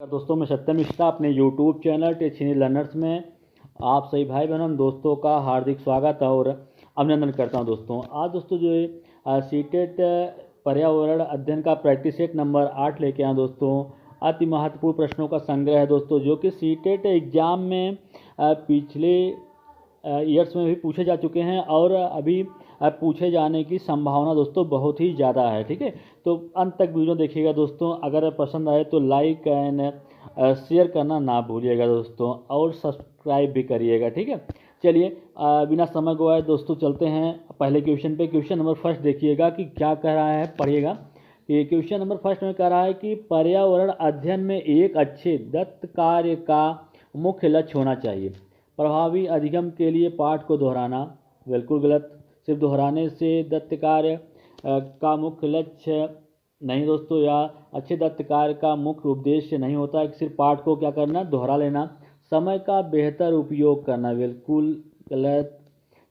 दोस्तों मैं सत्यम मिश्रा अपने यूट्यूब चैनल टेक्निकल लर्नर्स में आप सभी भाई बहनों दोस्तों का हार्दिक स्वागत और अभिनंदन करता हूं। दोस्तों आज दोस्तों जो है सीटेट पर्यावरण अध्ययन का प्रैक्टिस सेट नंबर 8 लेके आए दोस्तों। अति महत्वपूर्ण प्रश्नों का संग्रह है दोस्तों, जो कि सीटेट एग्जाम में पिछले ईयर्स में भी पूछे जा चुके हैं और अभी पूछे जाने की संभावना दोस्तों बहुत ही ज़्यादा है। ठीक है, तो अंत तक वीडियो देखिएगा दोस्तों। अगर पसंद आए तो लाइक एंड शेयर करना ना भूलिएगा दोस्तों, और सब्सक्राइब भी करिएगा। ठीक है, चलिए बिना समय गवाए दोस्तों चलते हैं पहले क्वेश्चन पे। क्वेश्चन नंबर फर्स्ट देखिएगा कि क्या कह रहा है, पढ़िएगा कि क्वेश्चन नंबर फर्स्ट में कह रहा है कि पर्यावरण अध्ययन में एक अच्छे दत्त कार्य का मुख्य लक्ष्य होना चाहिए। प्रभावी अधिगम के लिए पाठ को दोहराना बिल्कुल गलत। सिर्फ दोहराने से दत्त कार्य का मुख्य लक्ष्य नहीं दोस्तों, या अच्छे दत्त कार्य का मुख्य उद्देश्य नहीं होता है कि सिर्फ पाठ को क्या करना, दोहरा लेना। समय का बेहतर उपयोग करना बिल्कुल गलत।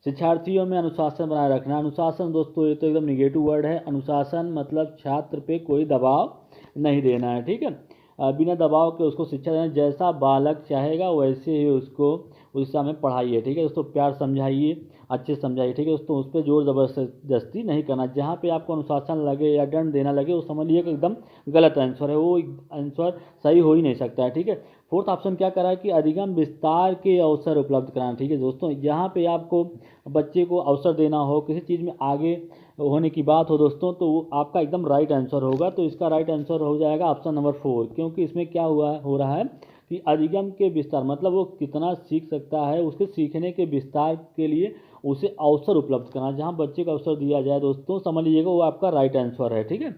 शिक्षार्थियों में अनुशासन बनाए रखना। अनुशासन दोस्तों ये तो एकदम निगेटिव वर्ड है। अनुशासन मतलब छात्र पे कोई दबाव नहीं देना है। ठीक है, बिना दबाव के उसको शिक्षा देना। जैसा बालक चाहेगा वैसे ही उसको उस दिशा में पढ़ाइए। ठीक है दोस्तों, प्यार समझाइए, अच्छे समझाइए। ठीक है दोस्तों, उस पर जोर ज़बरदस्ती नहीं करना। जहाँ पे आपको अनुशासन लगे या दंड देना लगे वो समझ लीजिए कि एकदम गलत आंसर है, वो आंसर सही हो ही नहीं सकता है। ठीक है, फोर्थ ऑप्शन क्या करा है कि अधिगम विस्तार के अवसर उपलब्ध कराना। ठीक है दोस्तों, यहाँ पे आपको बच्चे को अवसर देना हो, किसी चीज़ में आगे होने की बात हो दोस्तों, तो वो आपका एकदम राइट आंसर होगा। तो इसका राइट आंसर हो जाएगा ऑप्शन नंबर 4, क्योंकि इसमें क्या हो रहा है कि अधिगम के विस्तार मतलब वो कितना सीख सकता है, उसके सीखने के विस्तार के लिए उसे अवसर उपलब्ध करना। जहाँ बच्चे को अवसर दिया जाए दोस्तों, समझ लीजिएगा वो आपका राइट आंसर है। ठीक है,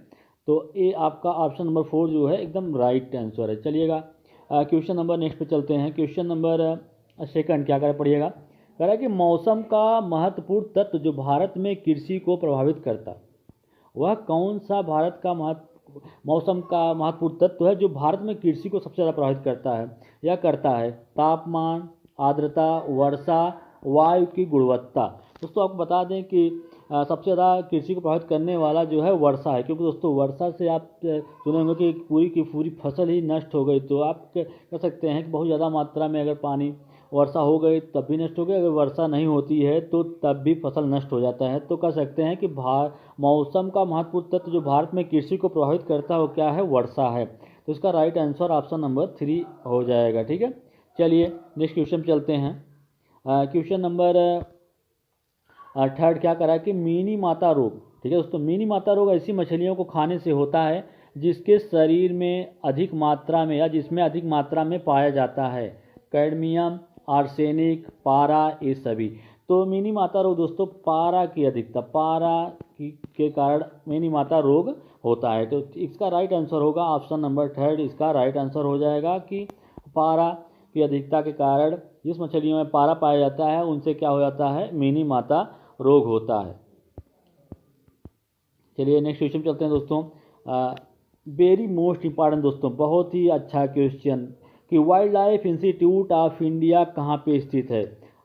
तो ये आपका ऑप्शन नंबर 4 जो है एकदम राइट आंसर है। चलिएगा क्वेश्चन नंबर नेक्स्ट पे चलते हैं। क्वेश्चन नंबर सेकंड क्या करें, पढ़िएगा। कह रहा है कि मौसम का महत्वपूर्ण तत्व जो भारत में कृषि को प्रभावित करता, वह कौन सा भारत का मौसम का महत्वपूर्ण तत्व है जो भारत में कृषि को सबसे ज़्यादा प्रभावित करता है या करता है? तापमान, आर्द्रता, वर्षा, वायु की गुणवत्ता। दोस्तों आपको बता दें कि सबसे ज़्यादा कृषि को प्रभावित करने वाला जो है वर्षा है, क्योंकि दोस्तों वर्षा से आप सुने होंगे कि पूरी की पूरी फसल ही नष्ट हो गई। तो आप कह सकते हैं कि बहुत ज़्यादा मात्रा में अगर पानी वर्षा हो गई तब भी नष्ट हो गई, अगर वर्षा नहीं होती है तो तब भी फसल नष्ट हो जाता है। तो कह सकते हैं कि मौसम का महत्वपूर्ण तत्व जो भारत में कृषि को प्रभावित करता है वो क्या है, वर्षा है। तो इसका राइट आंसर ऑप्शन नंबर 3 हो जाएगा। ठीक है, चलिए नेक्स्ट क्वेश्चन चलते हैं। क्वेश्चन नंबर थर्ड क्या करा है कि मिनी माता रोग। ठीक है दोस्तों, मिनी माता रोग ऐसी मछलियों को खाने से होता है जिसके शरीर में अधिक मात्रा में या जिसमें अधिक मात्रा में पाया जाता है कैडमियम, आर्सेनिक, पारा, ये सभी। तो मिनी माता रोग दोस्तों पारा की अधिकता, के कारण मिनी माता रोग होता है। तो इसका राइट आंसर होगा ऑप्शन नंबर 3, इसका राइट आंसर हो जाएगा कि पारा की अधिकता के कारण जिस मछलियों में पारा पाया जाता है उनसे क्या हो जाता है, मिनी माता रोग होता है। चलिए नेक्स्ट क्वेश्चन चलते हैं दोस्तों। वेरी मोस्ट इंपॉर्टेंट दोस्तों, बहुत ही अच्छा क्वेश्चन कि wild life institute of India कहाँ पे स्थित है?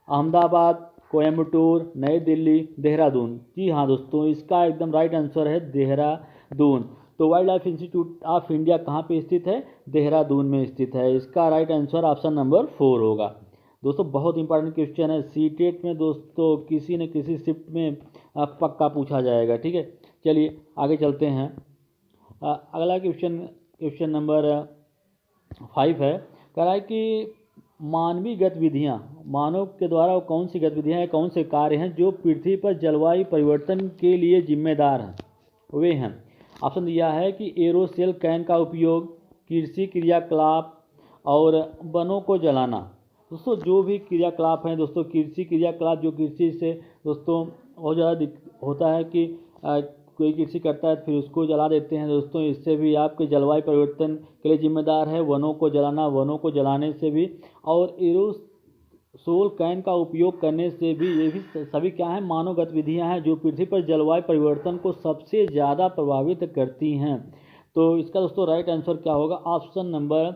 अहमदाबाद, कोयम्बटूर, नई दिल्ली, देहरादून। जी हाँ दोस्तों, इसका एकदम राइट आंसर है देहरादून। तो wild life institute of India कहाँ पे स्थित है? देहरादून में स्थित है। इसका राइट आंसर ऑप्शन नंबर 4 होगा। दोस्तों बहुत इंपॉर्टेंट क्वेश्चन है, सीटेट में दोस्तों किसी न किसी शिफ्ट में पक्का पूछा जाएगा। ठीक है, चलिए आगे चलते हैं। अगला क्वेश्चन नंबर 5 है। कह रहा है कि मानवीय गतिविधियाँ, मानव के द्वारा वो कौन सी गतिविधियाँ हैं, कौन से कार्य हैं जो पृथ्वी पर जलवायु परिवर्तन के लिए जिम्मेदार हैं? वे हैं, ऑप्शन दिया है कि एरोसेल कैन का उपयोग, कृषि क्रियाकलाप और वनों को जलाना। दोस्तों जो भी क्रियाकलाप हैं दोस्तों, कृषि क्रियाकलाप जो कृषि से दोस्तों बहुत ज़्यादा होता है कि कोई कृषि करता है फिर उसको जला देते हैं दोस्तों, इससे भी आपके जलवायु परिवर्तन के लिए जिम्मेदार है। वनों को जलाना, वनों को जलाने से भी, और एरोसोल कैन का उपयोग करने से भी, ये भी सभी क्या है, मानव गतिविधियां हैं जो पृथ्वी पर जलवायु परिवर्तन को सबसे ज़्यादा प्रभावित करती हैं। तो इसका दोस्तों राइट आंसर क्या होगा, ऑप्शन नंबर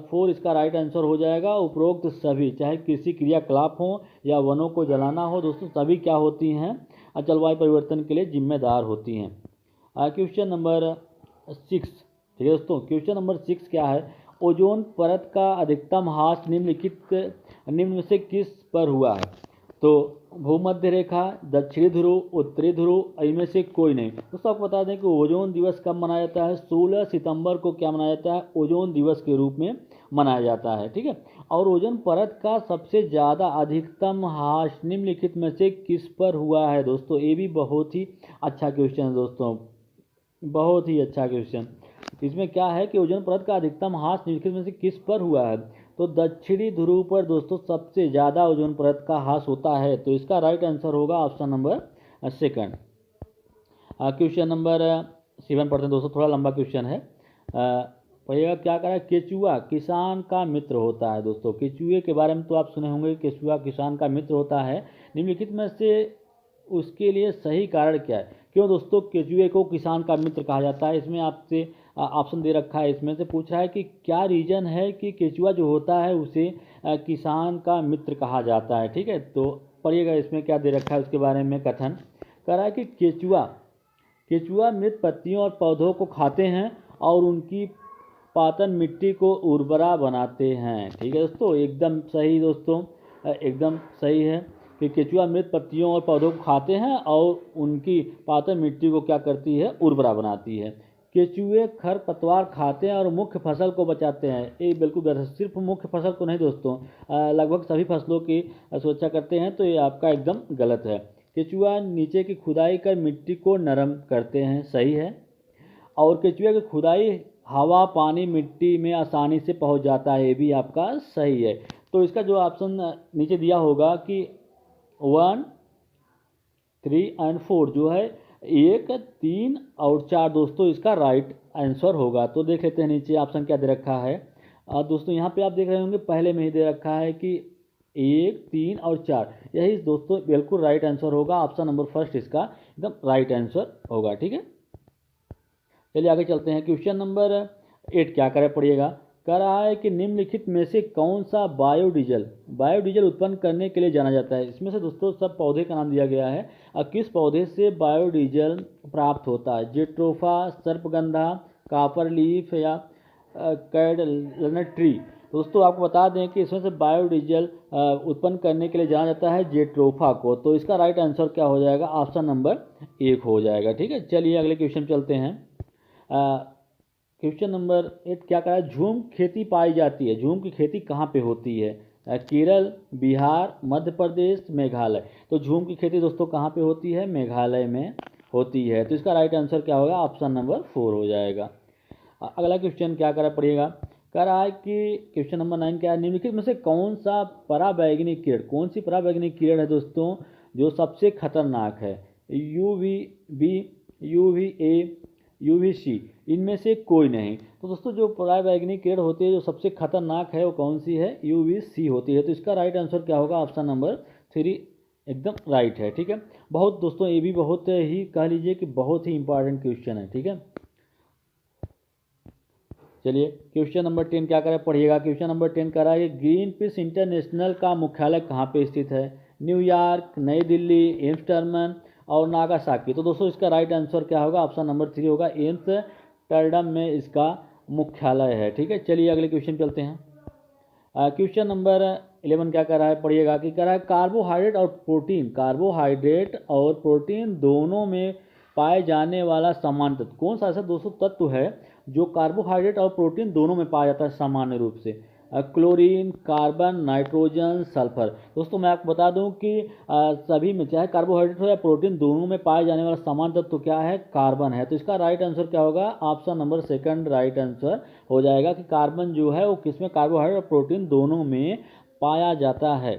4 इसका राइट आंसर हो जाएगा। उपरोक्त सभी, चाहे कृषि क्रियाकलाप हो या वनों को जलाना हो दोस्तों, सभी क्या होती हैं, जलवायु परिवर्तन के लिए जिम्मेदार होती हैं। क्वेश्चन नंबर 6, ठीक है दोस्तों, क्वेश्चन नंबर 6 क्या है, ओजोन परत का अधिकतम ह्रास निम्न में से किस पर हुआ है? तो भूमध्य रेखा, दक्षिणी ध्रुव, उत्तरी ध्रुव, इनमें से कोई नहीं। दोस्तों आपको बता दें कि ओजोन दिवस कब मनाया जाता है? 16 सितंबर को क्या मनाया जाता है? ओजोन दिवस के रूप में मनाया जाता है, ठीक है। और ओजोन परत का सबसे ज़्यादा अधिकतम ह्रास निम्नलिखित में से किस पर हुआ है? दोस्तों ये भी बहुत ही अच्छा क्वेश्चन है दोस्तों, बहुत ही अच्छा क्वेश्चन। इसमें क्या है कि ओजोन परत का अधिकतम ह्रास निम्नलिखित में से किस पर हुआ है? तो दक्षिणी ध्रुव पर दोस्तों सबसे ज़्यादा ओजोन परत का ह्रास होता है। तो इसका राइट आंसर होगा option number second. Question number 7 पढ़ते हैं दोस्तों, थोड़ा लंबा क्वेश्चन है। पढ़िएगा क्या करा? केचुआ किसान का मित्र होता है। दोस्तों केचुए के बारे में तो आप सुने होंगे, केचुआ किसान का मित्र होता है। निम्नलिखित में से उसके लिए सही कारण क्या है? क्यों दोस्तों केचुए को किसान का मित्र कहा जाता है? इसमें आपसे ऑप्शन दे रखा है, इसमें से पूछ रहा है कि क्या रीजन है कि केचुआ जो होता है उसे किसान का मित्र कहा जाता है, ठीक है। तो पढ़िएगा इसमें क्या दे रखा है उसके बारे में कथन कर रहा है कि केचुआ मृत पत्तियों और पौधों को खाते हैं और उनकी पातन मिट्टी को उर्वरा बनाते हैं, ठीक है दोस्तों, एकदम सही दोस्तों, एकदम सही है कि केचुआ मृत पत्तियों और पौधों को खाते हैं और उनकी पातन मिट्टी को क्या करती है? उर्वरा बनाती है। केचुए खरपतवार खाते हैं और मुख्य फसल को बचाते हैं। ये बिल्कुल गलत है, सिर्फ मुख्य फसल को नहीं दोस्तों, लगभग सभी फसलों की सुरक्षा करते हैं, तो ये आपका एकदम गलत है। केचुआ नीचे की खुदाई कर मिट्टी को नरम करते हैं, सही है। और केचुए की खुदाई हवा पानी मिट्टी में आसानी से पहुंच जाता है, ये भी आपका सही है। तो इसका जो ऑप्शन नीचे दिया होगा कि 1, 3 और 4 जो है 1, 3 और 4 दोस्तों इसका राइट आंसर होगा। तो देख लेते हैं नीचे ऑप्शन क्या दे रखा है। दोस्तों यहाँ पे आप देख रहे होंगे पहले में ही दे रखा है कि 1, 3 और 4, यही दोस्तों बिल्कुल राइट आंसर होगा। ऑप्शन नंबर फर्स्ट इसका एकदम राइट आंसर होगा, ठीक है। चलिए आगे चलते हैं। क्वेश्चन नंबर 8 क्या करे पढ़िएगा। कह रहा है कि निम्नलिखित में से कौन सा बायोडीजल उत्पन्न करने के लिए जाना जाता है? इसमें से दोस्तों सब पौधे का नाम दिया गया है। किस पौधे से बायोडीजल प्राप्त होता है? जेट्रोफा, सर्पगंधा, कापर लीफ या कैडलनट ट्री? दोस्तों आपको बता दें कि इसमें से बायोडीजल उत्पन्न करने के लिए जाना जाता है जेट्रोफा को। तो इसका राइट आंसर क्या हो जाएगा? ऑप्शन नंबर 1 हो जाएगा, ठीक है। चलिए अगले क्वेश्चन चलते हैं। क्वेश्चन नंबर 8 क्या करा? झूम खेती पाई जाती है। झूम की खेती कहाँ पे होती है? केरल, बिहार, मध्य प्रदेश, मेघालय। तो झूम की खेती दोस्तों कहाँ पे होती है? मेघालय में होती है। तो इसका राइट आंसर क्या होगा? ऑप्शन नंबर 4 हो जाएगा। अगला क्वेश्चन क्या करा पड़ेगा? कह रहा है कि क्वेश्चन नंबर 9 क्या है? निम्नलिखित में से कौन सा पराबैंगनी किरण, कौन सी पराबैंगनी किरण है दोस्तों जो सबसे खतरनाक है? UVB, UVA, UVC, इनमें से कोई नहीं। तो दोस्तों जो पराबैंगनी किरण होती है जो सबसे खतरनाक है वो कौन सी है? UVC होती है। तो इसका राइट आंसर क्या होगा? ऑप्शन नंबर 3 एकदम राइट है, ठीक है। बहुत दोस्तों ये भी बहुत ही कह लीजिए कि बहुत ही इंपॉर्टेंट क्वेश्चन है, ठीक है। चलिए क्वेश्चन नंबर 10 क्या करें पढ़िएगा। क्वेश्चन नंबर 10 कह रहा है ग्रीन पीस इंटरनेशनल का मुख्यालय कहाँ पे स्थित है? न्यूयॉर्क, नई दिल्ली, एम्स्टर्डम और नागासाकी। तो दोस्तों इसका राइट आंसर क्या होगा? ऑप्शन नंबर 3 होगा, एम्स्टर्डम में इसका मुख्यालय है, ठीक है। चलिए अगले क्वेश्चन चलते हैं। क्वेश्चन नंबर 11 क्या कर रहा है पढ़िएगा कि कह रहा है कार्बोहाइड्रेट और प्रोटीन दोनों में पाए जाने वाला समान तत्व कौन सा ऐसा दोस्तों तत्व है जो कार्बोहाइड्रेट और प्रोटीन दोनों में पाया जाता है सामान्य रूप से? Chlorine, carbon, nitrogen, sulphur. दोस्तों मैं आपको बता दूं कि सभी में चाहे कार्बोहाइड्रेट हो या प्रोटीन दोनों में पाए जाने वाला समान तत्व क्या है? कार्बन है। तो इसका राइट आंसर क्या होगा? ऑप्शन नंबर 2 राइट आंसर हो जाएगा कि कार्बन जो है वो किसमें पाया और प्रोटीन दोनों में पाया जाता है।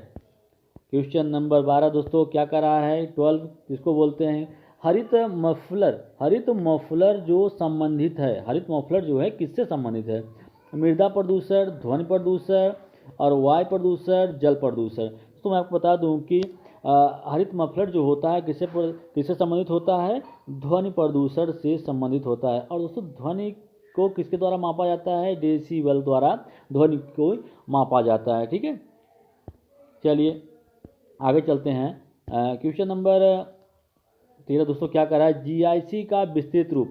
क्वेश्चन नंबर 12 दोस्तों क्या कर रहा है? 12 किसको बोलते हैं? हरित मफलर जो संबंधित है, हरित मफलर जो है किससे संबंधित है? मृदा प्रदूषण, ध्वनि प्रदूषण और वायु प्रदूषण, जल प्रदूषण। तो मैं आपको बता दूं कि हरित मफलर जो होता है किससे संबंधित होता है? ध्वनि प्रदूषण से संबंधित होता है। और दोस्तों ध्वनि को किसके द्वारा मापा जाता है? डेसिबल द्वारा ध्वनि को मापा जाता है, ठीक है। चलिए आगे चलते हैं। क्वेश्चन नंबर 13 दोस्तों क्या कर रहा है? GIS का विस्तृत रूप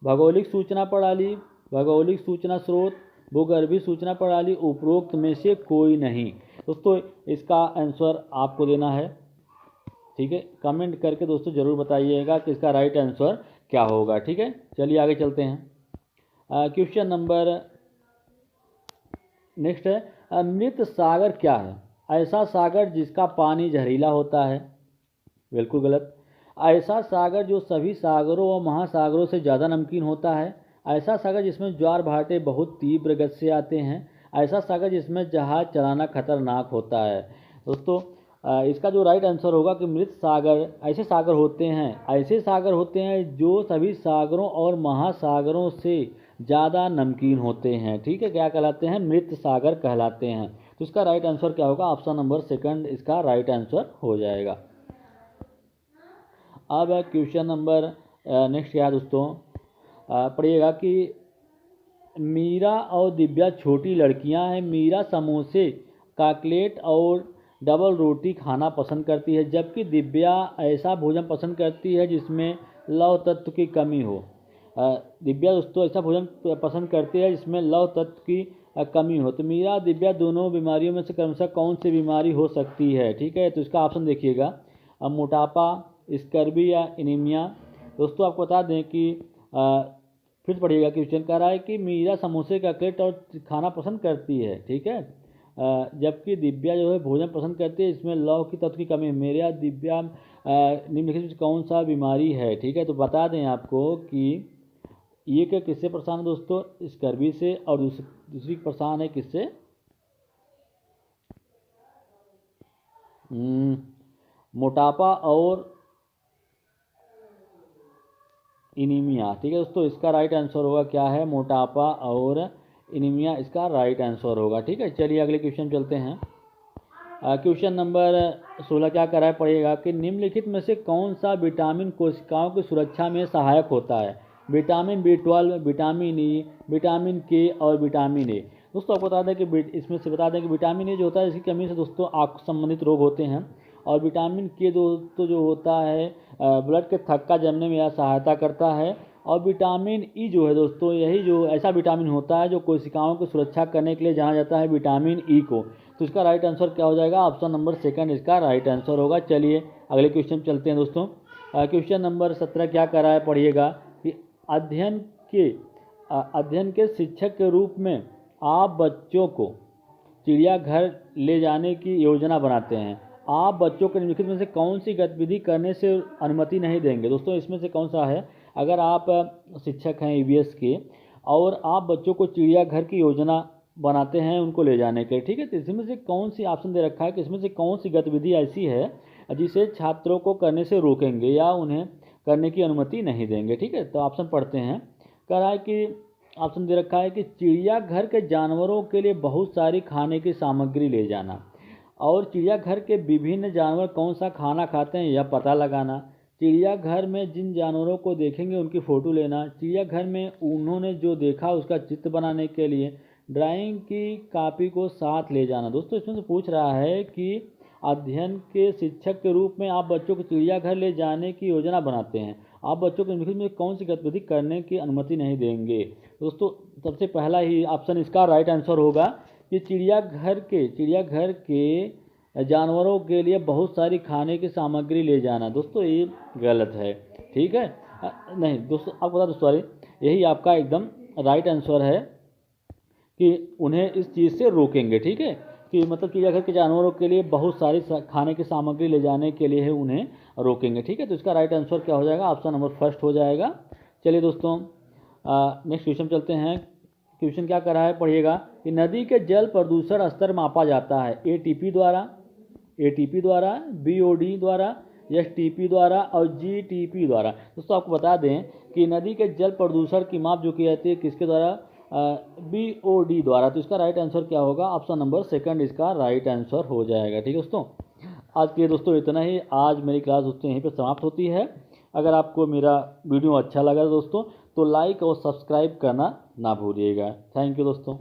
भौगोलिक सूचना प्रणाली, भौगोलिक सूचना स्रोत, भूगर्भीय सूचना प्रणाली उपरोक्त में से कोई नहीं। दोस्तों इसका आंसर आपको देना है, ठीक है। कमेंट करके दोस्तों ज़रूर बताइएगा कि इसका राइट आंसर क्या होगा, ठीक है। चलिए आगे चलते हैं। क्वेश्चन नंबर नेक्स्ट है, मृत सागर क्या है? ऐसा सागर जिसका पानी जहरीला होता है। बिल्कुल गलत। ऐसा सागर जो सभी सागरों और महासागरों से ज़्यादा नमकीन होता है। ऐसा सागर जिसमें ज्वार भाटे बहुत तीव्र गति से आते हैं। ऐसा सागर जिसमें जहाज चलाना खतरनाक होता है। दोस्तों इसका जो राइट आंसर होगा कि मृत सागर ऐसे सागर होते हैं जो सभी सागरों और महासागरों से ज़्यादा नमकीन होते हैं, ठीक है। क्या कहलाते हैं? मृत सागर कहलाते हैं। तो इसका राइट आंसर क्या होगा? ऑप्शन नंबर सेकंड इसका राइट आंसर हो जाएगा। अब क्वेश्चन नंबर नेक्स्ट क्या है दोस्तों, पढ़िएगा कि मीरा और दिव्या छोटी लड़कियां हैं। मीरा समोसे, कटलेट और डबल रोटी खाना पसंद करती है, जबकि दिव्या ऐसा भोजन पसंद करती है जिसमें लौह तत्व की कमी हो। दिव्या दोस्तों ऐसा भोजन पसंद करती है जिसमें लौह तत्व की कमी हो। तो मीरा दिव्या दोनों बीमारियों में से क्रमशः कौन सी बीमारी हो सकती है, ठीक है। तो इसका ऑप्शन देखिएगा, मोटापा, स्कर्वी या एनीमिया। दोस्तों आपको बता दें कि फिर पढ़िएगा, क्वेश्चन कह रहा है कि मीरा समोसे का कटलेट और खाना पसंद करती है, ठीक है, जबकि दिव्या जो है भोजन पसंद करती है इसमें लौह की तत्व की कमी है। मेरा दिव्या निम्नलिखित में कौन सा बीमारी है, ठीक है। तो बता दें आपको कि ये क्या किससे परेशान है दोस्तों? स्कर्वी से, और दूसरी परेशान है किससे? मोटापा और एनीमिया, ठीक है दोस्तों। इसका राइट आंसर होगा क्या है? मोटापा और एनीमिया इसका राइट आंसर होगा, ठीक है। चलिए अगले क्वेश्चन चलते हैं। क्वेश्चन नंबर 16 क्या कर रहा है, पढ़िएगा कि निम्नलिखित में से कौन सा विटामिन कोशिकाओं की सुरक्षा में सहायक होता है? Vitamin B12, vitamin E, vitamin के और विटामिन ए। दोस्तों आपको बता दें कि इसमें से बता दें कि विटामिन ए जो होता है इसकी कमी से दोस्तों आँख संबंधित रोग होते हैं, और विटामिन के दोस्तों जो होता है ब्लड के थक्का जमने में यह सहायता करता है, और विटामिन ई जो है दोस्तों यही जो ऐसा विटामिन होता है जो कोशिकाओं की सुरक्षा करने के लिए जाना जाता है, विटामिन ई को। तो इसका राइट आंसर क्या हो जाएगा? ऑप्शन नंबर सेकंड इसका राइट आंसर होगा। चलिए अगले क्वेश्चन चलते हैं दोस्तों। क्वेश्चन नंबर 17 क्या कर रहा है, पढ़िएगा कि अध्ययन के शिक्षक के रूप में आप बच्चों को चिड़ियाघर ले जाने की योजना बनाते हैं। आप बच्चों को निम्नलिखित में से कौन सी गतिविधि करने से अनुमति नहीं देंगे? दोस्तों इसमें से कौन सा है? अगर आप शिक्षक हैं EVS के और आप बच्चों को चिड़ियाघर की योजना बनाते हैं उनको ले जाने के, ठीक है, तो इसमें से कौन सी ऑप्शन दे रखा है कि इसमें से कौन सी गतिविधि ऐसी है जिसे छात्रों को करने से रोकेंगे या उन्हें करने की अनुमति नहीं देंगे, ठीक है। तो ऑप्शन पढ़ते हैं। कह रहा है कि ऑप्शन दे रखा है कि चिड़ियाघर के जानवरों के लिए बहुत सारी खाने की सामग्री ले जाना, और चिड़ियाघर के विभिन्न जानवर कौन सा खाना खाते हैं यह पता लगाना, चिड़ियाघर में जिन जानवरों को देखेंगे उनकी फ़ोटो लेना, चिड़ियाघर में उन्होंने जो देखा उसका चित्र बनाने के लिए ड्राइंग की कॉपी को साथ ले जाना। दोस्तों इसमें से पूछ रहा है कि अध्ययन के शिक्षक के रूप में आप बच्चों को चिड़ियाघर ले जाने की योजना बनाते हैं, आप बच्चों को निम्नलिखित में कौन सी गतिविधि करने की अनुमति नहीं देंगे? दोस्तों सबसे पहला ही ऑप्शन इसका राइट आंसर होगा कि चिड़ियाघर के जानवरों के लिए बहुत सारी खाने की सामग्री ले जाना। दोस्तों ये गलत है, ठीक है। नहीं दोस्तों आपको बता दो, सॉरी, यही आपका एकदम राइट आंसर है कि उन्हें इस चीज़ से रोकेंगे, ठीक है, कि मतलब चिड़ियाघर के जानवरों के लिए बहुत सारी खाने की सामग्री ले जाने के लिए उन्हें रोकेंगे, ठीक है। तो इसका राइट आंसर क्या हो जाएगा? ऑप्शन नंबर फर्स्ट हो जाएगा। चलिए दोस्तों नेक्स्ट क्वेश्चन चलते हैं। क्वेश्चन क्या कर रहा है, पढ़िएगा कि नदी के जल प्रदूषण स्तर मापा जाता है ATP द्वारा, BOD द्वारा, STP द्वारा और GTP द्वारा। दोस्तों आपको बता दें कि नदी के जल प्रदूषण की माप जो की जाती है किसके द्वारा? BOD द्वारा। तो इसका राइट आंसर क्या होगा? ऑप्शन नंबर सेकंड इसका राइट आंसर हो जाएगा, ठीक है दोस्तों। आज के लिए दोस्तों इतना ही। आज मेरी क्लास दोस्तों यहीं पर समाप्त होती है। अगर आपको मेरा वीडियो अच्छा लगा दोस्तों तो लाइक और सब्सक्राइब करना ना भूलिएगा। थैंक यू दोस्तों।